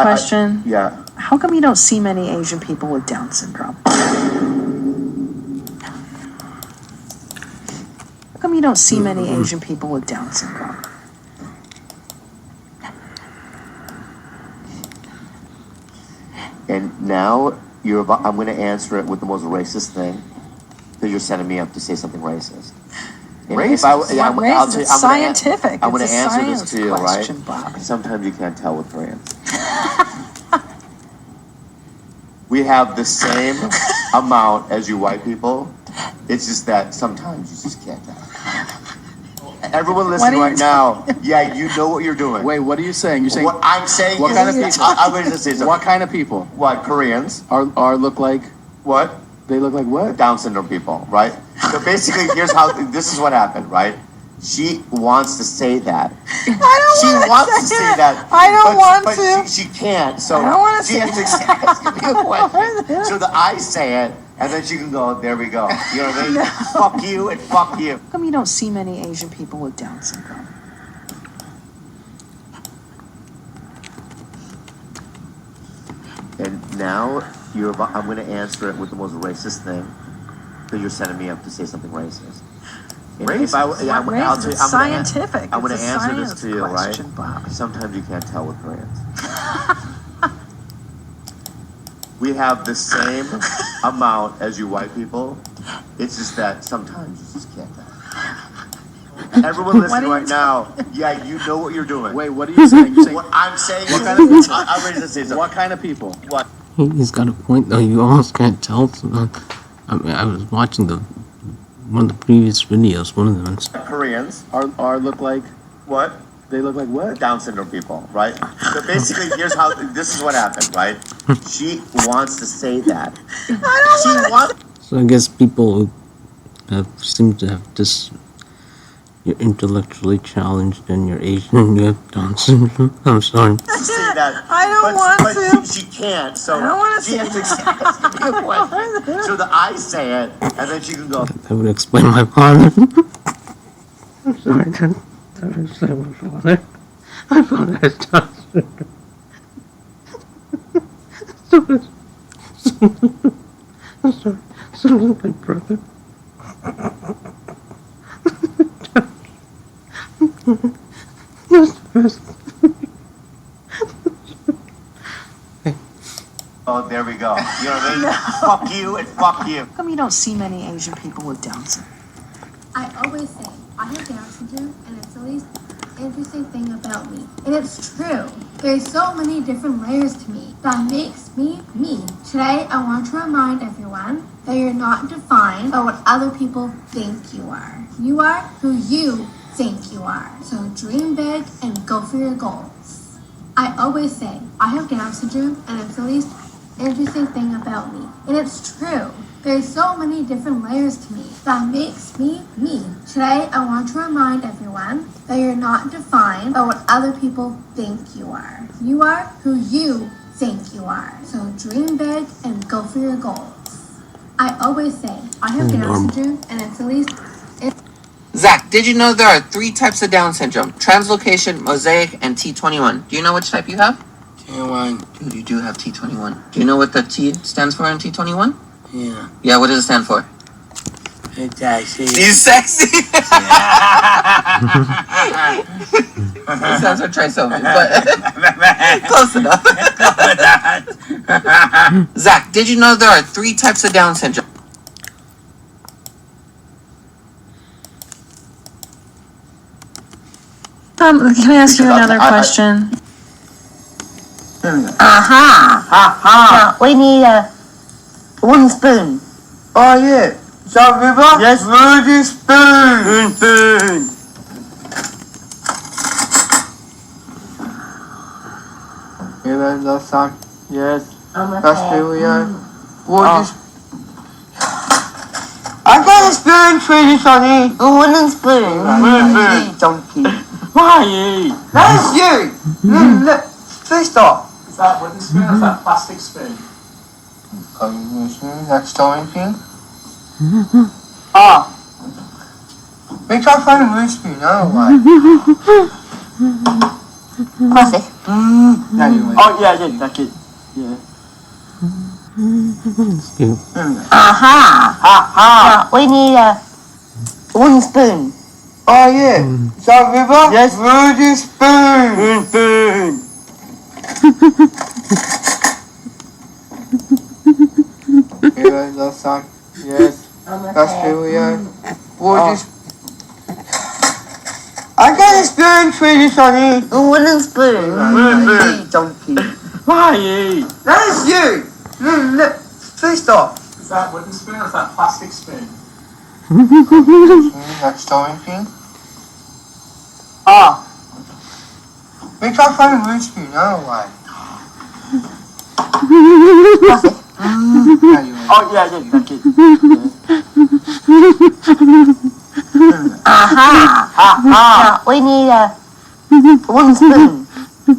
question. Yeah. How come you don't see many Asian people with Down syndrome? How come you don't see many Asian people with Down syndrome? And now I'm going to answer it with the most racist thing, because you're setting me up to say something racist. And Racist? if I, yeah, It's not racist, it's scientific. I'm going It's to a answer science this to you, question, right? Bob. Sometimes you can't tell with Koreans. We have the same amount as you white people. It's just that sometimes you just can't tell. Everyone listening right now, yeah, you know what you're doing. Wait, what are you saying? You're saying What I'm saying what is, kind of people? I'm going to say something. What kind of people What, Koreans? are look like? What? They look like what? Down syndrome people, right? So basically, this is what happened, right? She wants to say that. I don't want to say that. I don't want but to. She can't, so I don't want to she say has to ask me a question. So that I say it, and then she can go, there we go. You know what I mean? No. Fuck you and fuck you. How come you don't see many Asian people with Down syndrome? And now I'm going to answer it with the most racist thing, because you're setting me up to say something racist. And Racist? if I, yeah, It's not racist, it's scientific. I'm going It's to a answer science this to you, question, right? Bob. Sometimes you can't tell with Koreans. We have the same amount as you white people. It's just that sometimes you just can't tell. Everyone listening right now, yeah, you know what you're doing. Wait, what are you saying? You're saying What I'm saying what is, kind of people? I'm ready to say something. What kind of people? What? He's got a point though. You almost can't tell. I mean, I was watching one of the previous videos. One of them. Koreans Are look like? What? They look like what? Down syndrome people, right? So basically, this is what happened, right? She wants to say that. So I guess people who seem to have this. You're intellectually challenged and you're Asian and you have Down syndrome. I'm sorry. Say that. I don't want but to. She can't, so I don't want to she has to ask me a question. So that I say it, and then she can go, That would explain my father. I'm sorry. That would explain my father. My father has Down syndrome. I'm sorry. So does my brother. oh, there we go. You know what I mean? Fuck you and fuck you. How come you don't see many Asian people with Down syndrome? I always say I have Down syndrome, and it's the least interesting thing about me. And it's true. There's so many different layers to me that makes me me. Today, I want to remind everyone that you're not defined by what other people think you are. You are who you think you are. So dream big and go for your goals. I always say I have Down syndrome, and it's the least interesting thing about me. And it's true. There's so many different layers to me that makes me me. Today, I want to remind everyone that you're not defined by what other people think you are. You are who you think you are. So dream big and go for your goals. I always say I have Down syndrome, and it's the least. Zach, did you know there are 3 types of Down syndrome? Translocation, mosaic, and T21. Do you know which type you have? T21. Dude, you do have T21. Do you know what the T stands for in T21? Yeah. Yeah, what does it stand for? It's sexy. He's sexy! It stands for trisomy, but close enough. Zach, did you know there are 3 types of Down syndrome? Can I ask you another question? Now, we need a wooden spoon. Oh yeah. South River? Yes. Wooden spoon. Spoon. Yeah, that's that. Yes. That's Julia. Wooden spoon. I got a spoon for you, Sonny. A wooden spoon. Wooden spoon. Donkey. Why? That's you. Look. First off. Is that wooden spoon or is that plastic spoon? That's story thing. Ah. We can't find a wooden spoon, I don't know why. Plastic. Yeah, you went. Oh, yeah, I did. That kid. Yeah. You- Aha! Ha, ha. Now, we need a wooden spoon. Oh, yeah. Is that river? Yes. Wooden spoon. Spoon. Yeah, that's that. Yes. That's who we are. Wooden spoon. I got a spoon for you, Sonny. A wooden spoon. Wooden donkey. Why? That is you. Look. Please stop. Is that wooden spoon or is that plastic spoon? That's story thing. Ah. We can't find a wooden spoon, I don't know why. Yeah, you went. Oh, yeah, I did. That kid. Aha! Ha, ha. Now, we need a wooden spoon.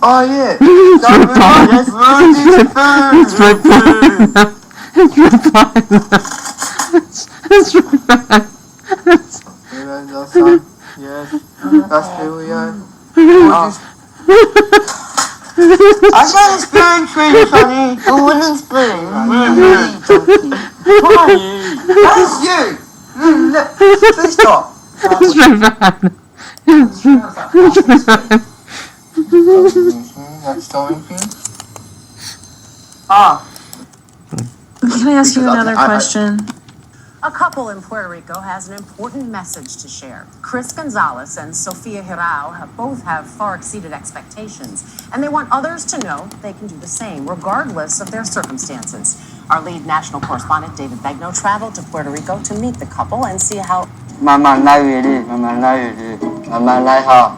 Oh, yeah. That river? Yes. Wooden spoon. It's right. Yeah, that's that. Yes. That's who we are. Wooden spoon. I got a spoon for you, Sonny. A wooden spoon. Wooden donkey. Why? That is you. Look. Please stop. It's right back. Wooden spoon or is that plastic spoon? That story thing. Ah. Can I ask you Because another I- question? A couple in Puerto Rico has an important message to share. Chris Gonzalez and Sofia Hirao both have far exceeded expectations, and they want others to know they can do the same, regardless of their circumstances. Our lead national correspondent, David Begno, traveled to Puerto Rico to meet the couple and see how Mama, now you do. Mama, now you do. Mama, like how?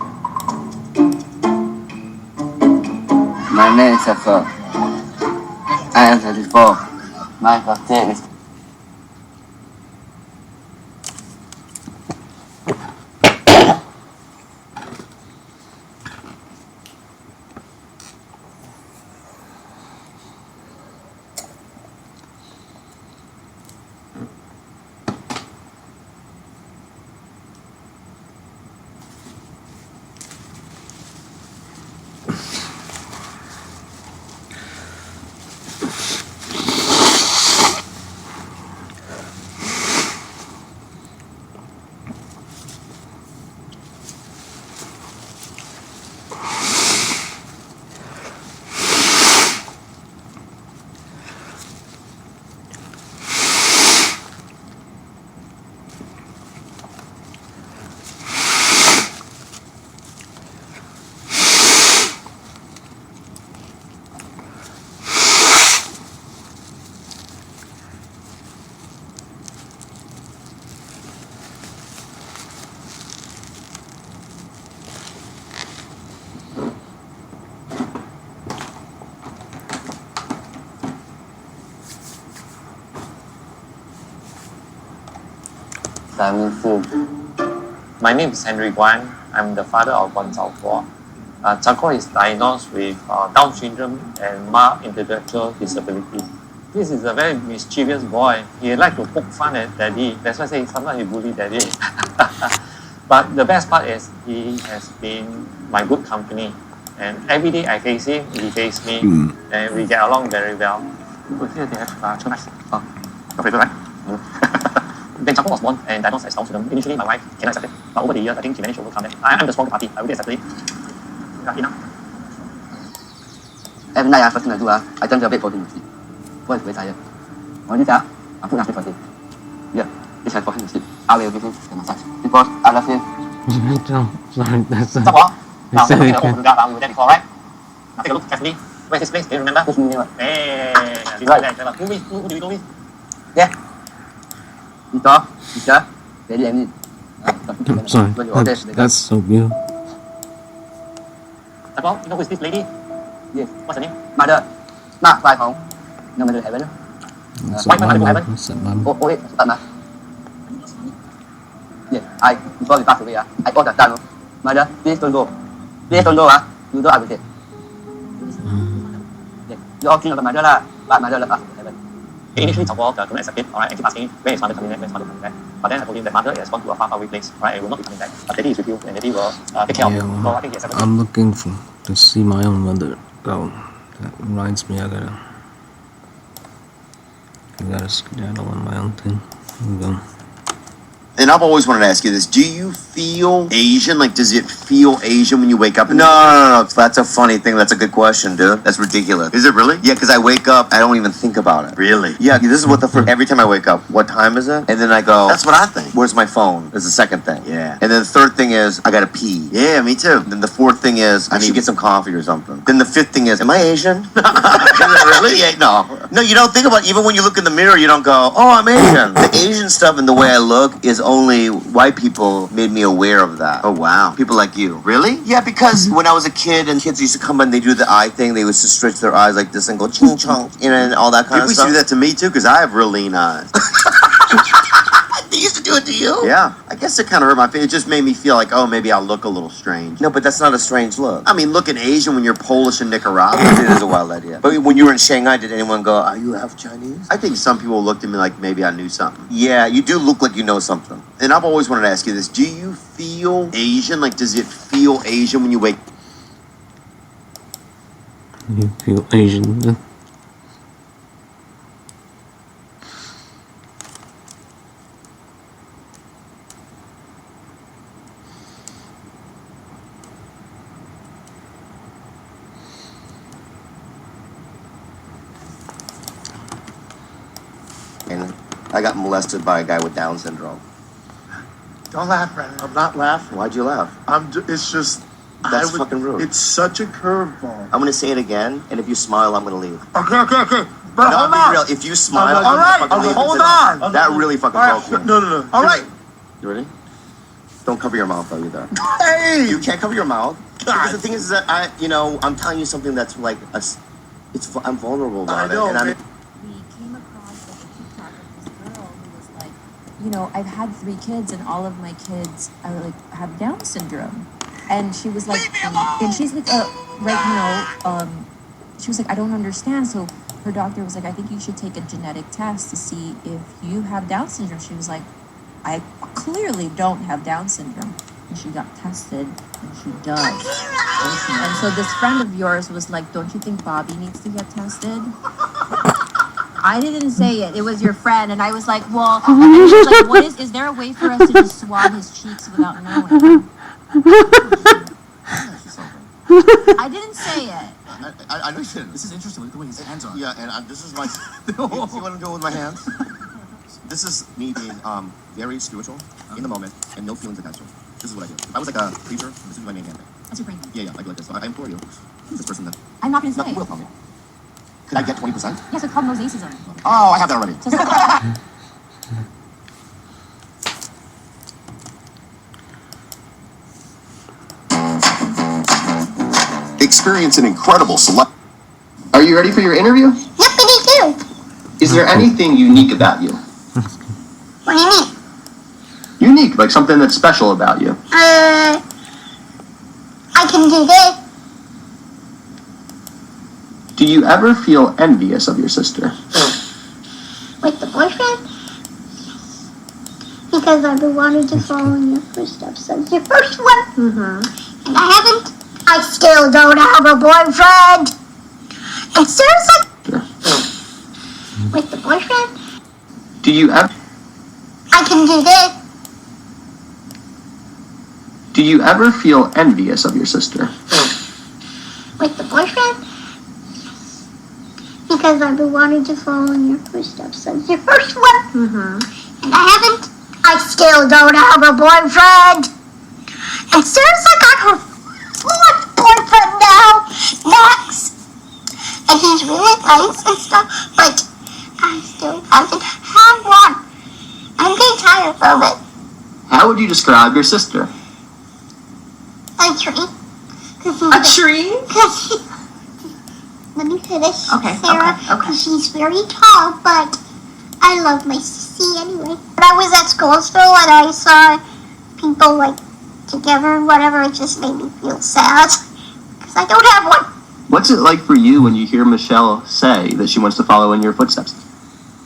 My name is Safa. I am 34. My birthday is My name is Henry Guan. I'm the father of Guan Zhaoguo. Zhaoguo is diagnosed with Down syndrome and mild intellectual disability. This is a very mischievous boy. He like to poke fun at daddy. That's why I say sometimes he bully daddy. But the best part is he has been my good company. And every day I face him, he faces me, and we get along very well. Here they have two nights. Your favorite, right? Then Chaco was born and diagnosed as Down syndrome. Initially, my wife cannot accept it, but over the years, I think she managed to overcome it. I'm the strong party. I really accept it. Lucky now. Every night, first thing I do, I turn the bed for him to sleep. Boy is very tired. What is that? I put nothing for him. Yeah, this is for him to sleep. I will give him a massage because I love him. Sorry, that's Stop off. Now, Yes, I we can. were there before, right? Now, take a look carefully. Where's this place? Do you remember? Push me, what? Hey, she's right there. Clever. Who do you go with? Victor, teacher, very angry. I'm sorry. That's so beautiful. Stop off. You know who is this lady? Yes. What's her name? Mother, not by home. No matter heaven. That's Why am I not able to What's that, Oh, wait, start na. Yeah, before we pass away, I ordered done. Mother, please don't go. Please don't go, you know I will say. Yeah, you all think of the mother lah, but mother love us in heaven. Initially, Chaco couldn't accept it, alright, and keep asking, where is mother coming back, where is mother coming back? But then I told him that mother has gone to a far away place, right, and will not be coming back. But daddy is with you, and daddy will take care of you. So I think he accepted it. I'm looking to see my own mother. Oh, that reminds me, I gotta skedaddle on my own thing. Here we go. And I've always wanted to ask you this. Do you feel Asian? Like, does it feel Asian when you wake up? No. That's a funny thing. That's a good question, dude. That's ridiculous. Is it really? Yeah, because I wake up, I don't even think about it. Really? Yeah, this is what the first, every time I wake up, what time is it? And then I go, that's what I think. Where's my phone? Is the second thing. Yeah. And then the third thing is, I gotta pee. Yeah, me too. And then the fourth thing is, I need to get some coffee or something. Then the fifth thing is, am I Asian? Is it really? Yeah, no. No, you don't think about it. Even when you look in the mirror, you don't go, oh, I'm Asian. The Asian stuff and the way I look is only white people made me aware of that. Oh, wow. People like you. Really? Yeah, because when I was a kid and kids used to come and they do the eye thing, they used to stretch their eyes like this and go ching chong, and all that kind of stuff. People used to do that to me too, because I have real lean eyes. They used to do it to you? Yeah. I guess it kind of hurt my face. It just made me feel like, oh, maybe I look a little strange. No, but that's not a strange look. I mean, looking Asian when you're Polish in Nicaragua, it is a wild idea. But when you were in Shanghai, did anyone go, are you half Chinese? I think some people looked at me like maybe I knew something. Yeah, you do look like you know something. And I've always wanted to ask you this. Do you feel Asian? Like, does it feel Asian when you wake? You feel Asian? And I got molested by a guy with Down syndrome. Don't laugh, Brennan. I'm not laughing. Why'd you laugh? It's just. That's fucking rude. It's such a curveball. I'm gonna say it again, and if you smile, I'm gonna leave. Okay. But No, hold I'm on. being real. If you smile, All I'm right. gonna fucking leave. Hold and sit on. That really fucking All right. broke me. No. All right. You ready? Don't cover your mouth though either. Hey. You can't cover your mouth. Because the thing is that I'm telling you something that's like I'm vulnerable about I know, it. And We came across like a TikTok of this girl who was like, you know, I've had 3 kids and all of my kids are like have Down syndrome, and she was like, and she's like, she was like, I don't understand. So her doctor was like, I think you should take a genetic test to see if you have Down syndrome. She was like, I clearly don't have Down syndrome. And she got tested, and she does. And so this friend of yours was like, don't you think Bobby needs to get tested? I didn't say it. It was your friend. And I was like, well, and then she was like, is there a way for us to just swab his cheeks without knowing? I didn't say it. I know you didn't. This is interesting. Look at the way his hands are. Yeah, and this is my. You want to go with my hands? This is me being very spiritual in the moment and no feelings attached to it. This is what I do. If I was like a preacher, this would be my main hand thing. That's your brain. Yeah, I do like this. So I implore you. Who's this person that? I'm not going to say No, it. will tell me. Could I get 20%? Yes, it's called mosaicism. Oh, I have that already. So stop. Experience an incredible select. Are you ready for your interview? Yippity doo. Is there anything unique about you? What do you mean? Unique, like something that's special about you. I can do this. Do you ever feel envious of your sister? With the boyfriend? Because I've been wanting to follow in your footsteps since your first one. Mm-hmm. And I haven't. I still don't have a boyfriend. And seriously? Sure. With the boyfriend? Do you ever I can do this. Do you ever feel envious of your sister? With the boyfriend? Because I've been wanting to follow in your footsteps since your first one. Mm-hmm. And I haven't. I still don't have a boyfriend. And seriously, got her fourth boyfriend now, Max. And he's really nice and stuff, but I still haven't had one. I'm getting tired of it. How would you describe your sister? A tree. A tree? Let me finish, Okay, Sarah. okay. She's very tall, but I love my sissy anyway. When I was at Schoolsville and I saw people like together and whatever, it just made me feel sad because I don't have one. What's it like for you when you hear Michelle say that she wants to follow in your footsteps?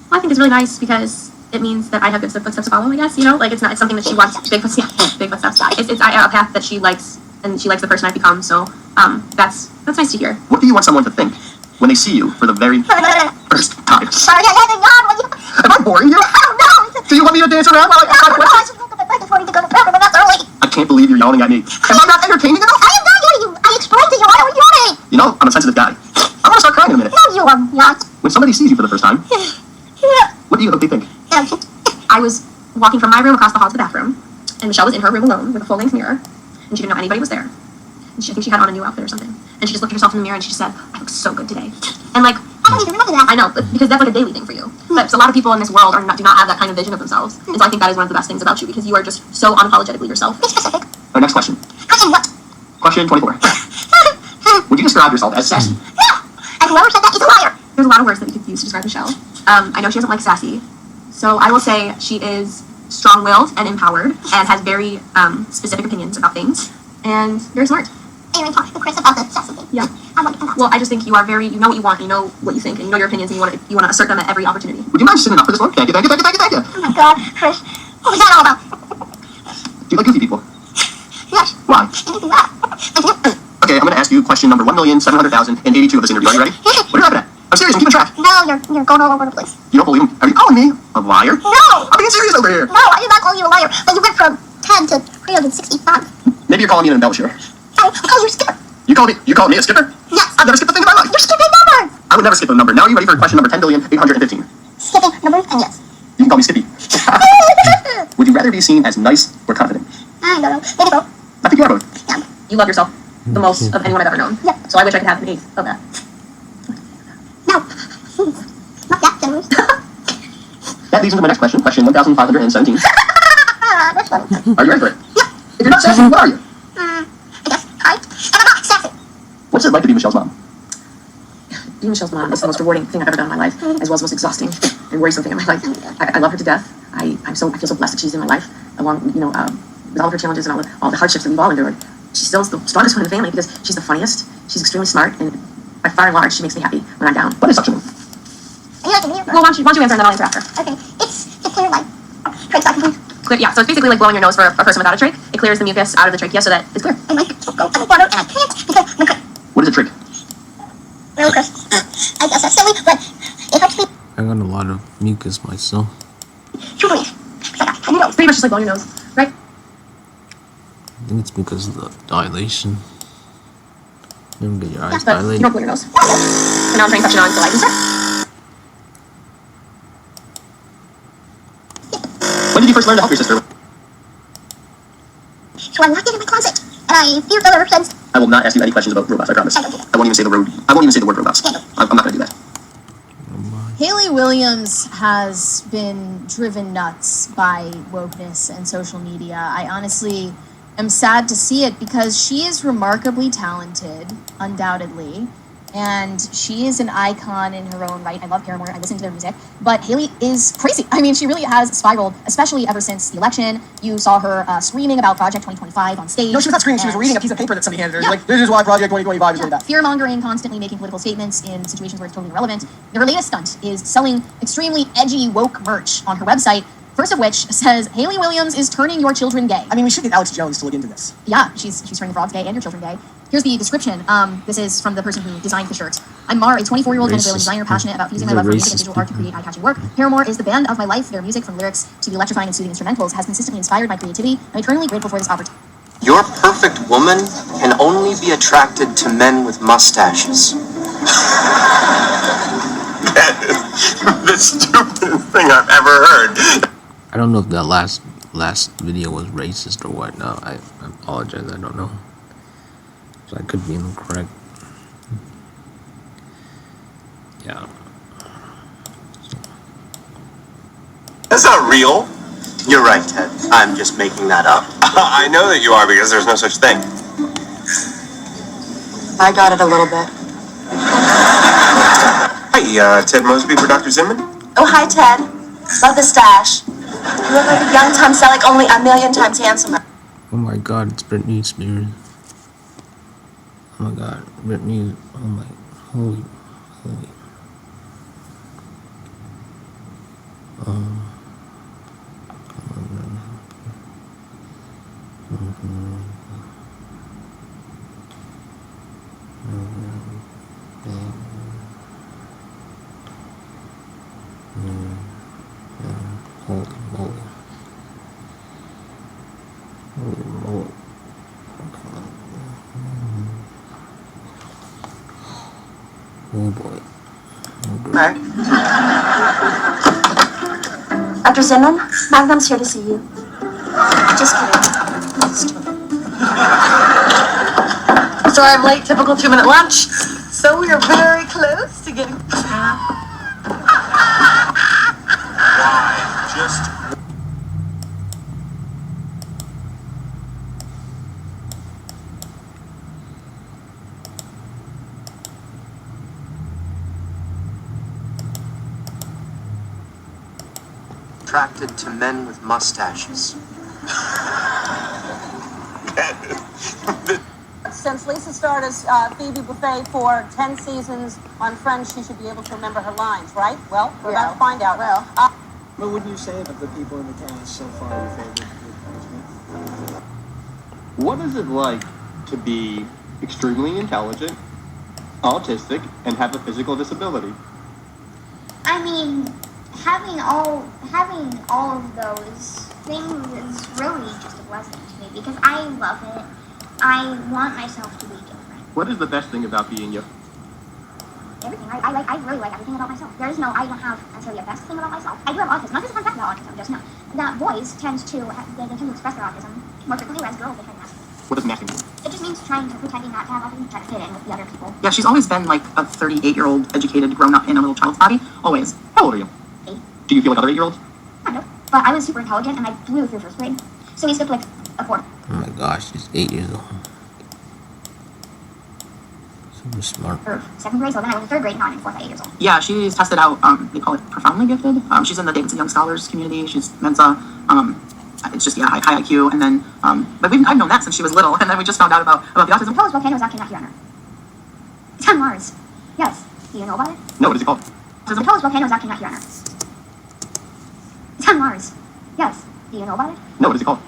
Well, I think it's really nice because it means that I have good footsteps to follow, I guess, you know? Like, it's something that she wants, big footsteps, yeah, big footsteps. It's a path that she likes and she likes the person I've become. So that's nice to hear. What do you want someone to think when they see you for the very first time? Am I boring you? Do you want me to dance around while I ask questions? I can't believe you're yelling at me. Am I not entertaining enough? I am not yelling you. I explained to you. Why are you yelling? You know, I'm a sensitive guy. I want to start crying in a minute. No, you are not. When somebody sees you for the first time, what do you hope they think? I was walking from my room across the hall to the bathroom, and Michelle was in her room alone with a full-length mirror, and she didn't know anybody was there. And I think she had on a new outfit or something. And she just looked at herself in the mirror and she just said, "I look so good today." And like, I don't even remember that. I know, but because that's like a daily thing for you. But a lot of people in this world do not have that kind of vision of themselves. And so I think that is one of the best things about you, because you are just so unapologetically yourself. Be specific. Our next question. Question what? Question 24. Would you describe yourself as sassy? No. And whoever said that is a liar. There's a lot of words that we could use to describe Michelle. I know she doesn't like sassy, so I will say she is strong-willed and empowered, and has very specific opinions about things, and very smart. Anyway, talk to Chris about the sassy thing. Yeah. I want to come Well, I just think you are you know what you want, you know what you think, and you know your opinions, and you want to assert them at every opportunity. Would you mind sitting up for this one? Thank you. Oh my god, Chris. What was that all about? Do you like goofy people? Yes. Why? Anything that. Okay, I'm going to ask you question number 1,700,082 of this interview. Are you ready? What are you laughing at? I'm serious, I'm keeping track. No, you're going all over the place. You don't believe him? Are you calling me a liar? No! I'm being serious over here. No, I did not call you a liar. But you went from 10 to 365. Maybe you're calling me an embellisher. I'll call you a skipper. You call me a skipper? Yes. I've never skipped a thing in my life. You're skipping numbers. I would never skip a number. Now are you ready for question number 10,815? Skipping numbers and yes. You can call me Skippy. Would you rather be seen as nice or confident? I don't know. Maybe both. I think you are both. Yeah. You love yourself the most of anyone I've ever known. Yeah. So I wish I could have an eighth of that. No. Not that generous. That leads into my next question. Question 1,517. That's funny. Are you ready for it? Yeah. If you're not sassy, what are you? I guess. Hi. And I'm not sassy. What's it like to be Michelle's mom? Being Michelle's mom is the most rewarding thing I've ever done in my life, as well as the most exhausting and worrisome thing in my life. I love her to death. I feel so blessed that she's in my life, along with all of her challenges and all the hardships that we've all endured. She's still the strongest one in the family because she's the funniest. She's extremely smart, and by far and large, she makes me happy when I'm down. What is suctioning? Are you liking me? Well, why don't you answer and then I'll answer after. Okay. It's to clear like trach back and forth. Yeah, so it's basically like blowing your nose for a person without a trach. It clears the mucus out of the trachea so that it's clear. And like go underwater and I can't because I'm crazy. What is a trick? Really, Chris? I guess that's silly, but it helps me. I got a lot of mucus myself. Truly. It's pretty much just like blowing your nose, right? I think it's because of the dilation. You don't get your eyes But you dilated. don't blow your nose. So now I'm trying to touch it on so I can start. When did you first learn to help your sister? So I locked it in my closet, and I fear the other friends. I will not ask you any questions about robots, I promise. I don't do that. I won't even say the word robots. I'm not going to do that. Haley Williams has been driven nuts by wokeness and social media. I honestly am sad to see it because she is remarkably talented, undoubtedly, and she is an icon in her own right. I love Paramore, I listen to their music, but Haley is crazy. I mean, she really has spiraled, especially ever since the election. You saw her screaming about Project 2025 on stage. No, she was not screaming. She was reading a piece of paper that somebody handed her. She's like, this is why Project 2025 is really bad. Fear-mongering, constantly making political statements in situations where it's totally irrelevant. Her latest stunt is selling extremely edgy woke merch on her website, first of which says, Haley Williams is turning your children gay. I mean, we should get Alex Jones to look into this. Yeah, she's turning frogs gay and your children gay. Here's the description. This is from the person who designed the shirt. I'm Mar, a 24-year-old Venezuelan designer passionate about fusing my love for music and visual art to create eye-catching work. Paramore is the band of my life. Their music, from lyrics to the electrifying and soothing instrumentals, has consistently inspired my creativity. I'm eternally grateful for this opportunity. Your perfect woman can only be attracted to men with mustaches. That is the stupidest thing I've ever heard. I don't know if that last video was racist or what. No, I apologize. I don't know. So I could be incorrect. Yeah. That's not real. You're right, Ted. I'm just making that up. I know that you are because there's no such thing. I got it a little bit. Hi, Ted Mosby for Dr. Zimmerman. Oh, hi, Ted. Love the stash. You look like a young Tom Selleck, only a million times handsomer. Oh my God, it's Britney Spears. Oh my God, Britney. Oh my, holy. Oh boy. Dr. Zinman, Magnum's here to see you. Just kidding. Sorry I'm late, typical 2-minute lunch. So we are very close to getting... Why? Just attracted to men with mustaches. Since Lisa starred as Phoebe Buffet for 10 seasons on Friends, she should be able to remember her lines, right? Well, we're about to find out. Well, what would you say of the people in the cast so far your favorite? What is it like to be extremely intelligent, autistic, and have a physical disability? I mean, having all of those things is really just a blessing to me because I love it. I want myself to be different. What is the best thing about being you? Everything. I really like everything about myself. I don't have necessarily a best thing about myself. I do have autism. Not just a fun fact about autism, just know that boys tend to express their autism more frequently, whereas girls, they tend not to. What does masking mean? It just means pretending not to have autism, trying to fit in with the other people. Yeah, she's always been like a 38-year-old, educated, grown up in a little child's body. Always. How old are you? 8. Do you feel like other 8-year-olds? Kind of. But I was super intelligent and I blew through first grade. So we skipped like a 4. Oh my gosh, she's 8 years old. Super smart. Or 2nd grade, so then I was in 3rd grade, not in 4th at 8 years old. Yeah, she's tested out, they call it profoundly gifted. She's in the Davidson Young Scholars community. She's Mensa. It's just, high IQ. And then, but I've known that since she was little. And then we just found out about the autism. The tallest volcano is actually not here on Earth. It's on Mars. Yes. Do you know about it? No, what is it called? The tallest volcano is actually not here on Earth. It's on Mars. Yes. Do you know about it? No, what is it called?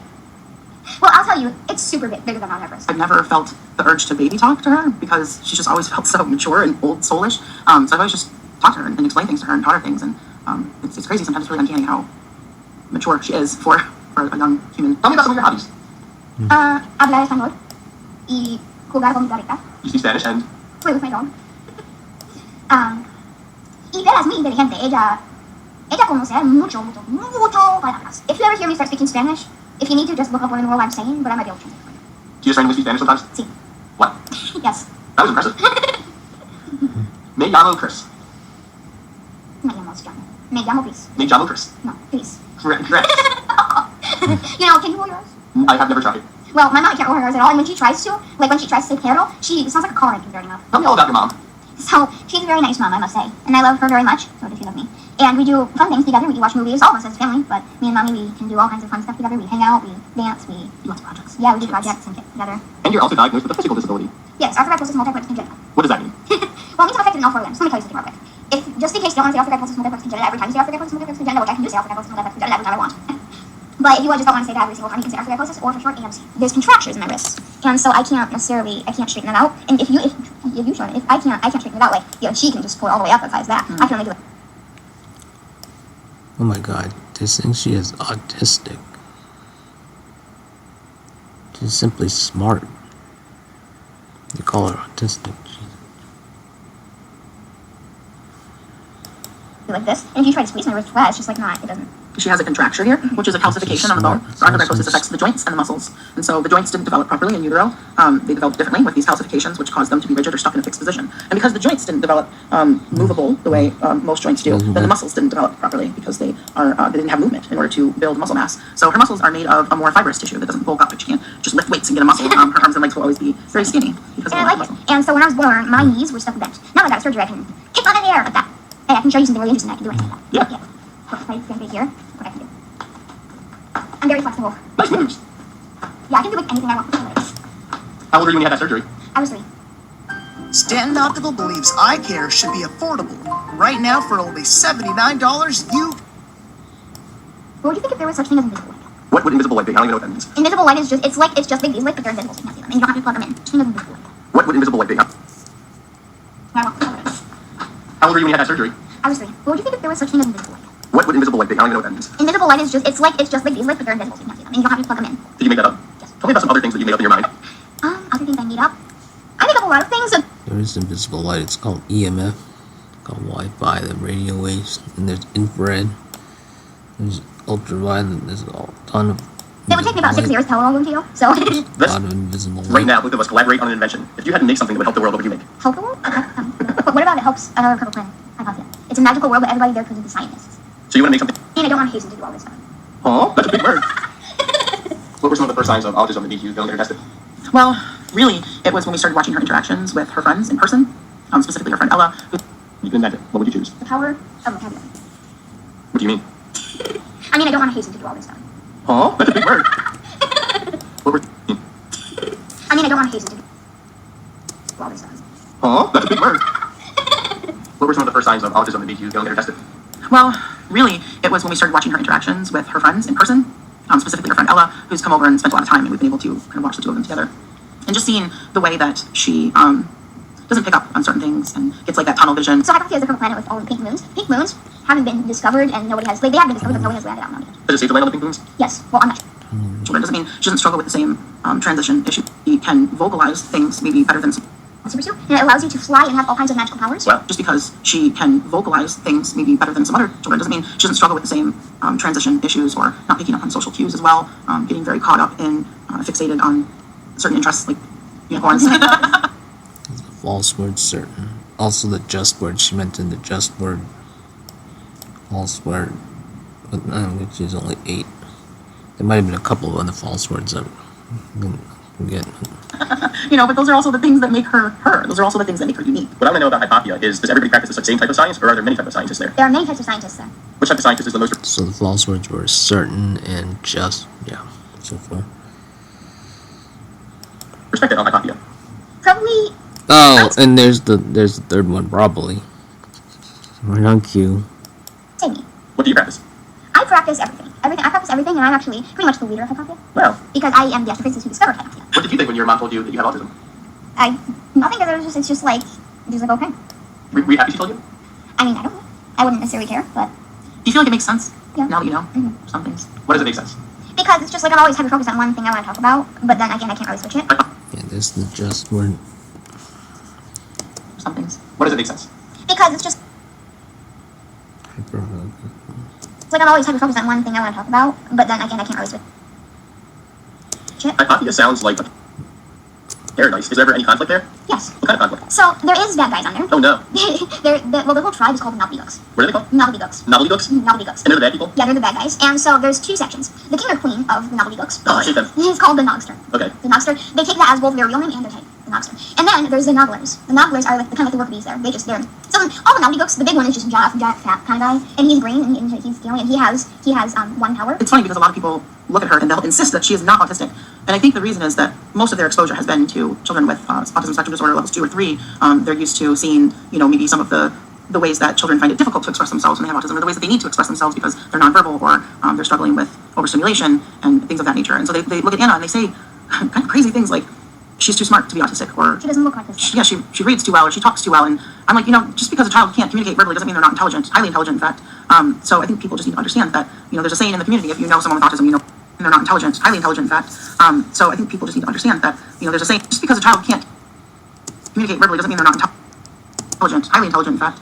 Well, I'll tell you, it's super bigger than Mount Everest. I've never felt the urge to baby talk to her because she's just always felt so mature and old soulish. So I've always just talked to her and explained things to her and taught her things. And it's crazy. Sometimes it's really uncanny how mature she is for a young human. Tell me about some of your hobbies. Hablar español y jugar con mi perrita. You speak Spanish and Play with my dog. Y Bella es muy inteligente. Ella conoce mucho palabras. If you ever hear me start speaking Spanish, if you need to, just look up what in the world I'm saying, but I might be able to translate for you. do you just randomly speak Spanish sometimes? Sí. What? Yes. That was impressive. Me llamo Chris. Me llamo John. Me llamo Chris. Me llamo Chris. No, Chris. Chris. You know, can you roll yours? I have never tried. Well, my mom can't roll hers at all, and when she tries to, like when she tries to say perro, it sounds like a car engine, very enough. Tell me all about your mom. So, she's a very nice mom, I must say. And I love her very much, so does she love me. And we do fun things together. We watch movies, all of us as a family, but me and mommy, we can do all kinds of fun stuff together. We hang out, we dance, we do lots of projects. Yeah, we do projects and get together. And you're also diagnosed with a physical disability. Yes, arthritis multiplex congenital. What does that mean? Well, it means I'm affected in all 4 limbs. Let me tell you something real quick. If, just in case you don't want to say arthritis multiplex congenital every time you say arthritis multiplex congenital, which I can do say arthritis multiplex congenital every time I want. But if you just don't want to say that every single time, you can say arthritis or for short AMC. There's contractures in my wrists, and so I can't straighten them out. And if I can't straighten it out, like, she can just pull it all the way up as high as that. I can only do it. Oh my god, they think she is autistic. She's simply smart. You call her autistic. Like this, and if you try to squeeze my wrist flat, it's just like not, it doesn't. She has a contracture here, which is a calcification on the bone. So arthrogryposis affects the joints and the muscles. And so the joints didn't develop properly in utero. They developed differently with these calcifications, which caused them to be rigid or stuck in a fixed position. And because the joints didn't develop movable the way most joints do, then the muscles didn't develop properly because they didn't have movement in order to build muscle mass. So her muscles are made of a more fibrous tissue that doesn't bulk up, but she can't just lift weights and get a muscle. Her arms and legs will always be very skinny because of And the I like muscle. it. And so when I was born, my knees were stuck bent. Now I got a surgery, I can kick on in the air like that. Hey, I can show you something really interesting. I can do anything like that. Yeah. Right here. What I can do. I'm very flexible. Nice moves. Yeah, I can do like anything I want with my legs. How old were you when you had that surgery? I was 3. Stanton Optical believes eye care should be affordable. Right now, for only $79, you... What would you think if there was such thing as invisible light? What would invisible light be? I don't even know what that means. Invisible light is just, it's just big, these lights, but they're invisible, so you can't see them. And you don't have to plug them in. It's invisible light. What would invisible light be? Now I want to this. How old were you when you had that surgery? I was 3. What would you think if there was such thing as invisible light? What would invisible light be? I don't even know what that means. Invisible light is just, it's just like these lights, but they're invisible, so you can't see them. And you don't have to plug them in. Did you make that up? Yes. Tell me about some other things that you made up in your mind. Other things I made up. I make up a lot of things. There there is invisible light. It's called EMF, called Wi-Fi, the radio waves, and there's infrared, there's ultraviolet, there's a ton of. It would take me about 6 years to tell it all to you, so. A lot of invisible light. Right now, both of us collaborate on an invention. If you had to make something that would help the world, what would you make? Help the world? But what about it helps another purple planet? Hypothesis. It's a magical world, but everybody there could be scientists. So you want to make something? And I don't want to hasten to do all this stuff. Oh, that's a big word. What were some of the first signs of autism that made you go and get tested? Well, really, it was when we started watching her interactions with her friends in person, specifically her friend Ella. You can imagine. What would you choose? The power of vocabulary. What do you mean? I mean, I don't want to hasten to do all this stuff. Oh, that's a big word. What were I mean, I don't want to hasten to do all this stuff. Oh, that's a big word. What were some of the first signs of autism that made you go and get her tested? Well, really, it was when we started watching her interactions with her friends in person, specifically her friend Ella, who's come over and spent a lot of time, and we've been able to kind of watch the two of them together. And just seeing the way that she doesn't pick up on certain things and gets like that tunnel vision. So Hypothea is a purple planet with all the pink moons. Pink moons haven't been discovered, and nobody has. They have been discovered, but nobody has landed on them yet. Does it say to land on the pink moons? Yes. Well, I'm not sure. But it doesn't mean she doesn't struggle with the same transition issue. She can vocalize things maybe better than some. Super suit, and it allows you to fly and have all kinds of magical powers. Well, just because she can vocalize things maybe better than some other children doesn't mean she doesn't struggle with the same transition issues or not picking up on social cues as well, getting very caught up in, fixated on certain interests like unicorns. The false word certain. Also the just word. She mentioned the just word. False word. But which is only 8. There might have been a couple of other false words that I didn't forget. But those are also the things that make her her. Those are also the things that make her unique. What I want to know about Hypatia is, does everybody practice the same type of science, or are there many types of scientists there? There are many types of scientists there. Which type of scientist is the most? So the false words were certain and just. Yeah, so far. Perspective on Hypatia. Probably. Oh, and there's the third one, probably. Right on cue. Say me. What do you practice? I practice everything. I practice everything, and I'm actually pretty much the leader of Hypothea. Well. Because I am the astrophysicist who discovered Hypothea. What did you think when your mom told you that you have autism? Nothing, because it's just like, okay. Were you happy she told you? I mean, I don't know. I wouldn't necessarily care, but. Do you feel like it makes sense? Yeah. Now that you know some things. What does it make sense? Because it's just like I'm always hyper-focused on one thing I want to talk about, but then again, I can't really switch it. Yeah, there's the just word. Some things. What does it make sense? Because it's just. It's like I'm always hyper-focused on one thing I want to talk about, but then again, I can't really switch it. Hypatia sounds like paradise. Is there ever any conflict there? Yes. What kind of conflict? So, there is bad guys on there. Oh no. The whole tribe is called the Nobbledygooks. What are they called? Nobbledygooks. Nobbledygooks? Nobbledygooks. And they're the bad people? Yeah, they're the bad guys. And so there's 2 sections. The king or queen of the Nobbledygooks. Oh, I hate them. He's called the Nogster. Okay. The Nogster. They take that as both their real name and their title. The Nogster. And then there's the Nobblers. The Nobblers are like the kind of like the worker bees there. They're so all the Nobbledygooks. The big one is just giant fat kind of guy, and he's green and he's scaly, and he has one power. It's funny because a lot of people look at her and they'll insist that she is not autistic. And I think the reason is that most of their exposure has been to children with autism spectrum disorder levels 2 or 3. They're used to seeing, maybe some of the ways that children find it difficult to express themselves when they have autism, or the ways that they need to express themselves because they're nonverbal or they're struggling with overstimulation and things of that nature. And so they look at Anna and they say kind of crazy things like, she's too smart to be autistic, or she doesn't look autistic. She reads too well, or she talks too well. And I'm like, just because a child can't communicate verbally doesn't mean they're not intelligent, highly intelligent, in fact. So I think people just need to understand that, there's a saying in the community, if you know someone with autism, they're not intelligent, highly intelligent, in fact. So I think people just need to understand that, there's a saying, just because a child can't communicate verbally doesn't mean they're not intelligent, highly intelligent, in fact.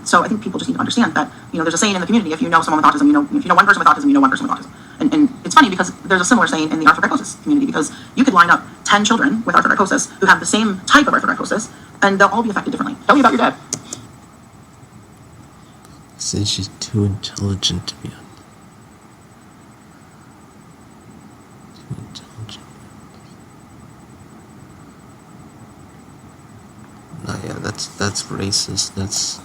So I think people just need to understand that, there's a saying in the community, if you know someone with autism, if you know one person with autism, you know one person with autism. And it's funny because there's a similar saying in the arthrogryposis community, because you could line up 10 children with arthrogryposis who have the same type of arthrogryposis, and they'll all be affected differently. Tell me about your dad. Say she's too intelligent to be too intelligent. No, yeah, that's racist. That's.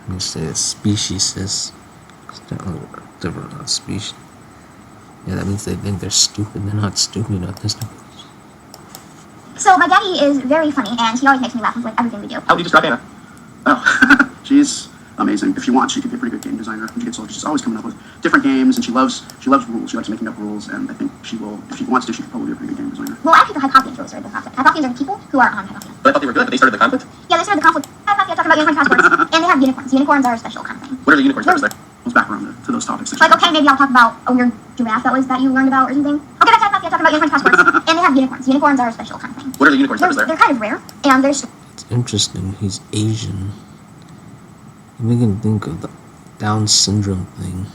I'm gonna say a speciesist. Different, not species. Yeah, that means they think they're stupid. They're not stupid, autistic. So my daddy is very funny, and he always makes me laugh with everything we do. How would you describe Anna? Oh, she's amazing. If you want, she could be a pretty good game designer. When she gets older, she's always coming up with different games, and she loves rules. She likes making up rules, and I think she will, if she wants to, she could probably be a pretty good game designer. Well, actually, the Hypothians really started the conflict. Hypothians are the people who are on Hypothea. But I thought they were good, but they started the conflict? Yeah, they started the conflict. Hypothea talking about unicorn passports, and they have unicorns. Unicorns are a special kind of thing. What are the unicorns? What is there? Let's back around to those topics. Like, okay, maybe I'll talk about a weird giraffe that you learned about or something. Okay, that's Hypothea talking about unicorn passports. And they have unicorns. Unicorns are a special kind of thing. What are the unicorn service They're there? kind of rare, and they're It's interesting. He's Asian. You make him think of the Down syndrome thing.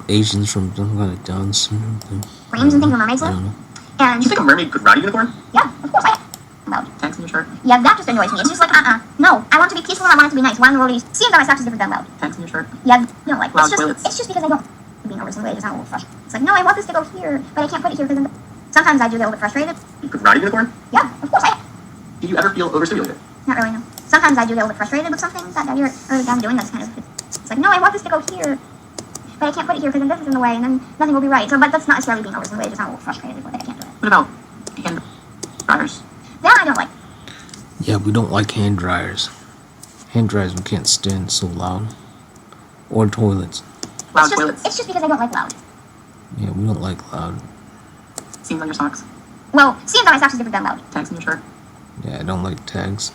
Asians from some kind of Down syndrome thing. dreams and things where mermaids I live. don't know. And You think a mermaid could ride a unicorn? yeah, of course, I about. Tags in your shirt. Yeah, that just annoys me. It's just like, no. I want to be peaceful and I want it to be nice. Why in the world are you seeing that my stuff is different than loud? Tags in your shirt. Yeah, you know, like, Loud it's just, toilets. it's just because I don't being over some way, it's not a little frustrating. It's like, no, I want this to go here, but I can't put it here because sometimes I do get a little bit frustrated. You could ride a unicorn? Yeah, of course, Do you ever feel overstimulated? not really, no. Sometimes I do get a little bit frustrated with something that I'm doing that's kind of, it's like, no, I want this to go here, but I can't put it here because then this is in the way and then nothing will be right. So, but that's not necessarily being over some way, just not a little frustrated with it, I can't do it. What about hand dryers? That I don't like. Yeah, we don't like hand dryers. Hand dryers we can't stand so loud. Or toilets. Loud It's toilets. just because I don't like loud. Yeah, we don't like loud. Seams on your socks. Well, seeing that my socks is different than loud. Tags in your shirt. Yeah, I don't like tags.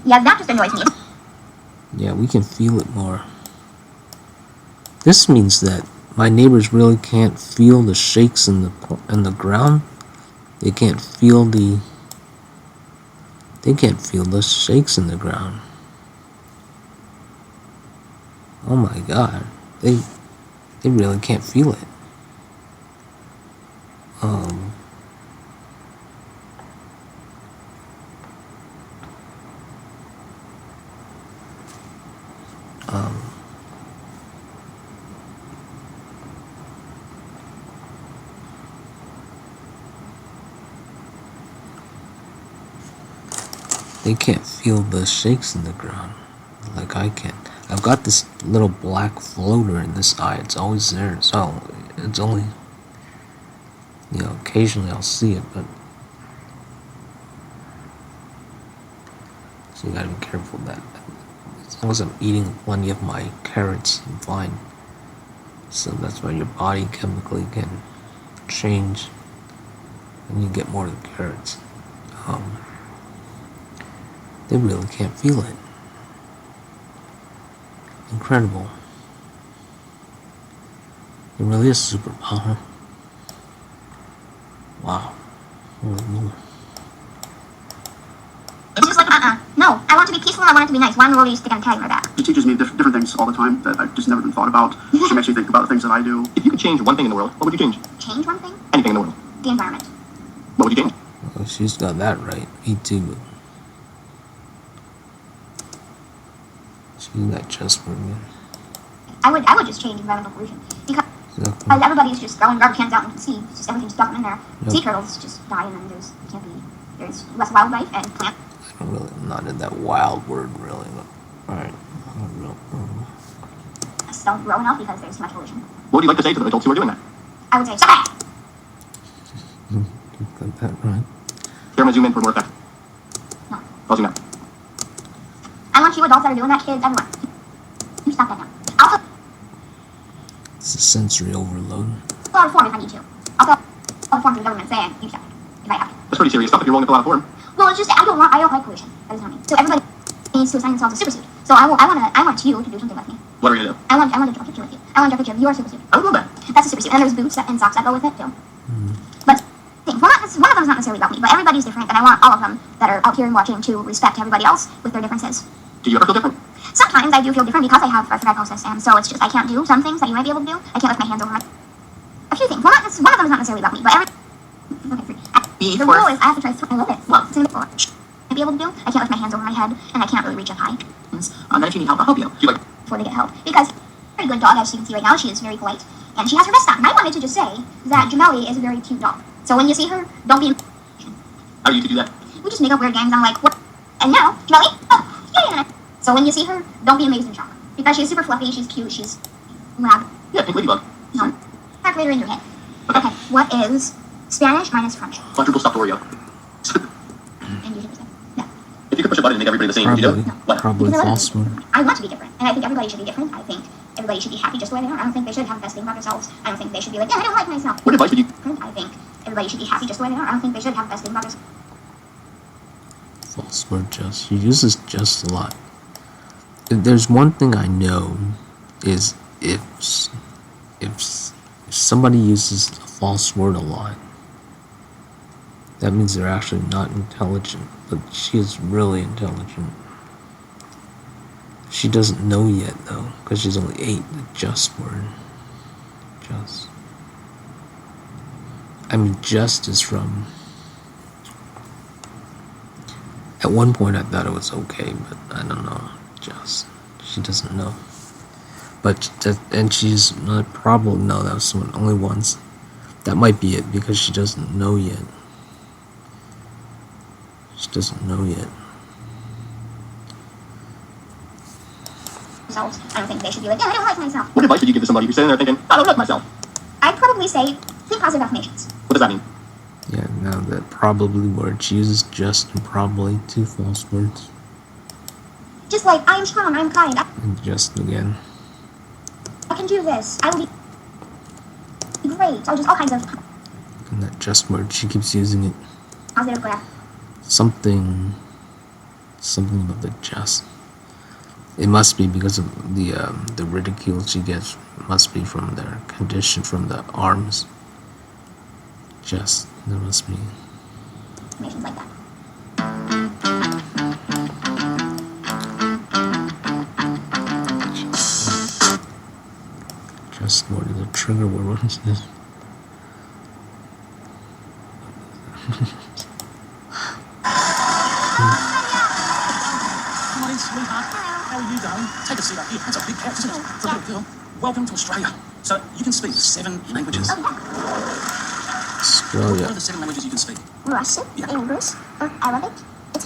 Yeah, that just annoys me. Yeah, we can feel it more. This means that my neighbors really can't feel the shakes in the ground. They can't feel the shakes in the ground. Oh my god. They really can't feel it. They can't feel the shakes in the ground like I can. I've got this little black floater in this eye. It's always there. So it's only, occasionally I'll see it, but so you gotta be careful of that. As long as I'm eating plenty of my carrots, I'm fine. So that's why your body chemically can change and you get more of the carrots. They really can't feel it. Incredible. It really is a superpower. Wow. Holy moly. It's just like, no. I want to be peaceful and I want it to be nice. Why in the world are you sticking a tag in my back? She teaches me different things all the time that I've just never even thought about. She makes me think about the things that I do. If you could change one thing in the world, what would you change? Change one thing? Anything in the world. The environment. What would you change? Well, she's got that right. Me too. She's that chessboard man. I would just change environmental pollution because everybody's just throwing garbage cans out into the sea. It's just everything's dumping in there. Yep. Sea turtles just die and then there's less wildlife and plants. I'm not in that wild word really, but alright. Don't grow enough because there's too much pollution. What would you like to say to the adults who are doing that? I would say, stop it! Got that right. Here, I'm going to zoom in for more effect. No. I'll zoom out. I want you adults that are doing that, kids, everyone. You stop that now. I'll fill It's a sensory overload. out a form if I need to. I'll fill out a form to the government saying you stop it if I have to. That's pretty serious stuff if you're willing to fill out a form. Well, it's just I don't like pollution. That is not me. So everybody needs to assign themselves a super suit. So I want you to do something with me. What are you going to do? I want to draw a picture with you. I want to draw a picture of your super suit. I would love that. That's a super suit. And there's boots and socks that go with it too. But one of them is not necessarily about me, but everybody's different, and I want all of them that are out here and watching to respect everybody else with their differences. Do you ever feel different? Sometimes I do feel different because I have arthritic process, and so it's just I can't do some things that you might be able to do. I can't lift my hands over my. A few things. One of them is not necessarily about me, but the rule is I have to try. I love it. Well, it's gonna be cool. I'd be able to do. I can't lift my hands over my head, and I can't really reach up high. Then if you need help, I'll help you. Do you like? Before they get help, because very good dog, as you can see right now, she is very polite, and she has her vest on. And I wanted to just say that Jameli is a very cute dog. So when you see her, don't be. How do you do that? We just make up weird games. I'm like, what? And now, Jameli? Oh, yeah. So when you see her, don't be amazed and shocked. Because she's super fluffy, she's cute, she's lab. Yeah, pink ladybug. No. Calculator in your head. Okay, what is Spanish minus French? Quadruple stuffed Oreo. And you should say. No. If you could push a button and make everybody the same, would you do it? What? Probably false one. I want to be different, and I think everybody should be different. I think everybody should be happy just the way they are. I don't think they should have the best thing about themselves. I don't think they should be like, yeah, I don't like myself. What advice would you? I think everybody should be happy just the way they are. I don't think they should have the best thing about themselves. False word just. She uses just a lot. If there's one thing I know is if somebody uses a false word a lot. That means they're actually not intelligent, but she is really intelligent. She doesn't know yet though, because she's only 8, the just word. Just. I mean, just is from... At one point I thought it was okay, but I don't know. Just. She doesn't know. But, and she's not probably, no, that was one, only once. That might be it, because she doesn't know yet. She doesn't know yet. I don't think they should be like, yeah, I don't like myself. What advice would you give to somebody who's sitting there thinking, I don't like myself? I'd probably say, think positive affirmations. What does that mean? Yeah, now that probably word, she uses just and probably, 2 false words. Just like, I'm strong, I'm kind, And just again. I can do this, I will be great, or just all kinds of And that just word, she keeps using it. positive grammar. Something about the just. It must be because of the ridicule she gets. It must be from their condition, from the arms. Just, there must be. Affirmations like that. Just word is a trigger word. What is this? Morning, sweetheart. How are you going? Take a seat up here. That's a big couch, isn't it? For a little girl. Welcome to Australia. So you can speak 7 languages. What Australia. are the 7 languages you can speak? Russian, English, Arabic,